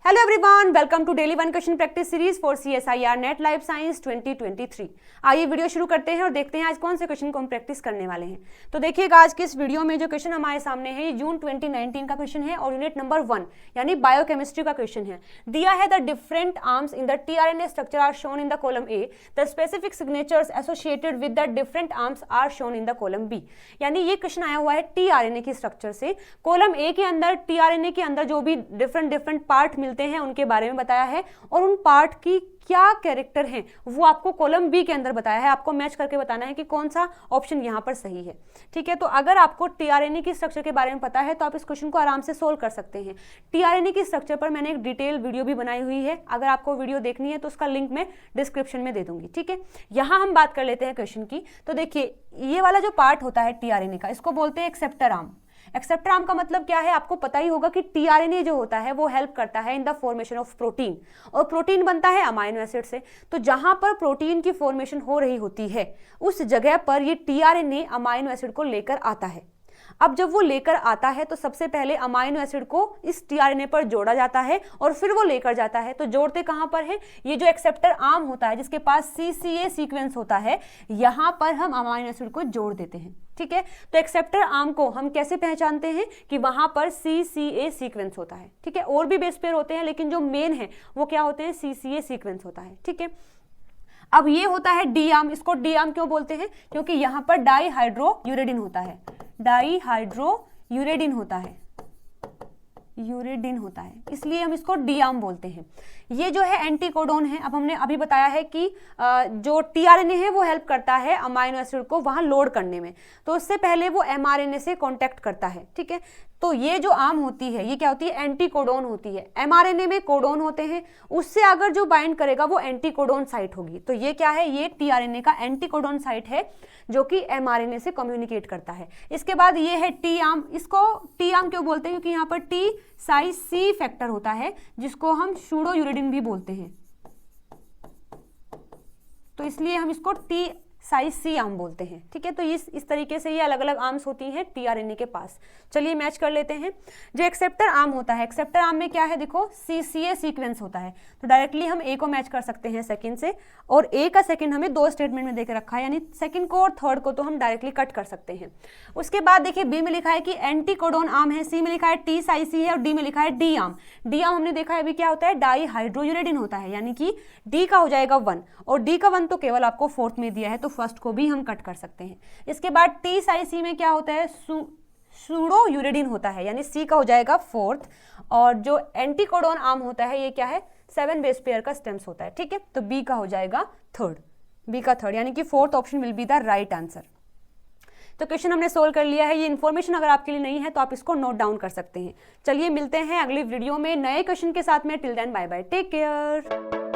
Hello everyone, welcome to daily one question practice series for CSIR net life science 2023। आइए video शुरू करते हैं और देखते हैं आज कौन से क्वेश्चन को हम प्रैक्टिस करने वाले हैं। तो देखिएगा आज के इस वीडियो में जो क्वेश्चन हमारे सामने है ये जून 2019 का क्वेश्चन है और यूनिट नंबर 1 यानी बायोकेमिस्ट्री का क्वेश्चन है। दिया है the different arms in the tRNA structure are shown in the column A, the specific signatures associated with the different arms are shown in the column B. यानी ये question आया हुआ है tRNA की स्ट्रक्चर से। कॉलम ए के अंदर tRNA के अंदर जो भी डिफरेंट पार्ट मिलते हैं उनके बारे में बताया है और उन पार्ट की क्या कैरेक्टर हैं वो आपको कॉलम बी के अंदर बताया है। आपको मैच करके बताना है कि कौन सा ऑप्शन यहाँ पर सही है। ठीक है, तो अगर आपको tRNA की स्ट्रक्चर के बारे में पता है तो आप इस क्वेश्चन को आराम से सोल्व कर सकते हैं। tRNA की स्ट्रक्चर पर मैंने एक डिटेल वीडियो भी बनाई हुई है, अगर आपको वीडियो देखनी है तो उसका लिंक मैं डिस्क्रिप्शन में दे दूंगी। ठीक है, यहाँ हम बात कर लेते हैं क्वेश्चन की। तो देखिए ये वाला जो पार्ट होता है tRNA का, इसको बोलते हैं एक्सेप्टर आर्म। एक्सेप्टर आर्म का मतलब क्या है, आपको पता ही होगा कि tRNA जो होता है वो हेल्प करता है in the formation of protein, और प्रोटीन बनता है अमाइनो एसिड से। तो जहां पर प्रोटीन की फॉर्मेशन हो रही होती है उस जगह पर ये tRNA अमाइनो एसिड को लेकर आता है। अब जब वो लेकर आता है तो सबसे पहले अमाइनो एसिड को इस tRNA पर जोड़ा जाता है और फिर वो लेकर जाता है। तो जोड़ते कहां पर है, ये जो एक्सेप्टर आर्म होता है जिसके पास CCA सीक्वेंस होता है, यहां पर हम अमाइनो एसिड को जोड़ देते हैं। ठीक है, तो एक्सेप्टर आर्म को हम कैसे पहचानते हैं कि वहां पर CCA सीक्वेंस होता है। ठीक है, और भी बेस पेयर होते हैं लेकिन जो मेन है वो क्या होते हैं, CCA सीक्वेंस होता है। ठीक है, अब ये होता है डी आर्म। इसको डी आर्म क्यों बोलते हैं, क्योंकि यहां पर डाईहाइड्रोयूरेडिन होता है, डाईहाइड्रोयूरेडिन होता है, यूरेडिन होता है, इसलिए हम इसको डी आर्म बोलते हैं। ये जो है एंटीकोडोन है। अब हमने अभी बताया है कि जो tRNA है वो हेल्प करता है अमाइनो एसिड को वहां लोड करने में, तो उससे पहले वो mRNA से कांटेक्ट करता है। ठीक है, तो ये जो आर्म होती है ये क्या होती है, एंटीकोडोन होती है। mRNA में कोडोन होते हैं, उससे अगर जो बाइंड करेगा वो एंटीकोडोन साइट होगी। तो ये क्या है, ये tRNA का एंटीकोडोन साइट है जो कि mRNA से कम्युनिकेट करता है। इसके बाद ये है टी आर्म। इसको टी आर्म क्यों बोलते हैं, क्योंकि यहाँ पर टी साइज सी फैक्टर होता है जिसको हम सूडोयूरेडिन भी बोलते हैं, तो इसलिए हम इसको टी साइज सी आर्म बोलते हैं। ठीक है, तो इस तरीके से ये अलग अलग आर्म्स होती हैं tRNA के पास। चलिए मैच कर लेते हैं। जो एक्सेप्टर आर्म होता है, एक्सेप्टर आर्म में क्या है, देखो CCA सीक्वेंस होता है, तो डायरेक्टली हम ए को मैच कर सकते हैं सेकंड से, और ए का सेकंड हमें दो स्टेटमेंट में देकर रखा है, यानी सेकंड को और थर्ड को तो हम डायरेक्टली कट कर सकते हैं। उसके बाद देखिए बी में लिखा है कि एंटीकोडोन आर्म है, सी में लिखा है टी साइज सी है और डी में लिखा है डी आर्म। डी आर्म हमने देखा है अभी क्या होता है, डाईहाइड्रोयूरेडिन होता है, यानी कि डी का हो जाएगा 1 और डी का 1 तो केवल आपको फोर्थ में दिया है, तो फर्स्ट को भी हम कट कर सकते हैं। इसके बाद टी साइज सी में क्या होता है, सूडोयूरेडिन होता है, यानी सी का हो जाएगा फोर्थ, और जो एंटीकोडोन आर्म होता है ये क्या है, 7 बेस पेयर का स्टेम्स होता है। ठीक है, तो बी का हो जाएगा थर्ड, बी का थर्ड, यानी कि fourth option will be the right answer. तो क्वेश्चन हमने सोल्व कर लिया है। ये इन्फॉर्मेशन अगर आपके लिए नहीं है तो आप इसको नोट डाउन कर सकते हैं। चलिए मिलते हैं अगली वीडियो में नए क्वेश्चन के साथ में। Till then bye bye, take care.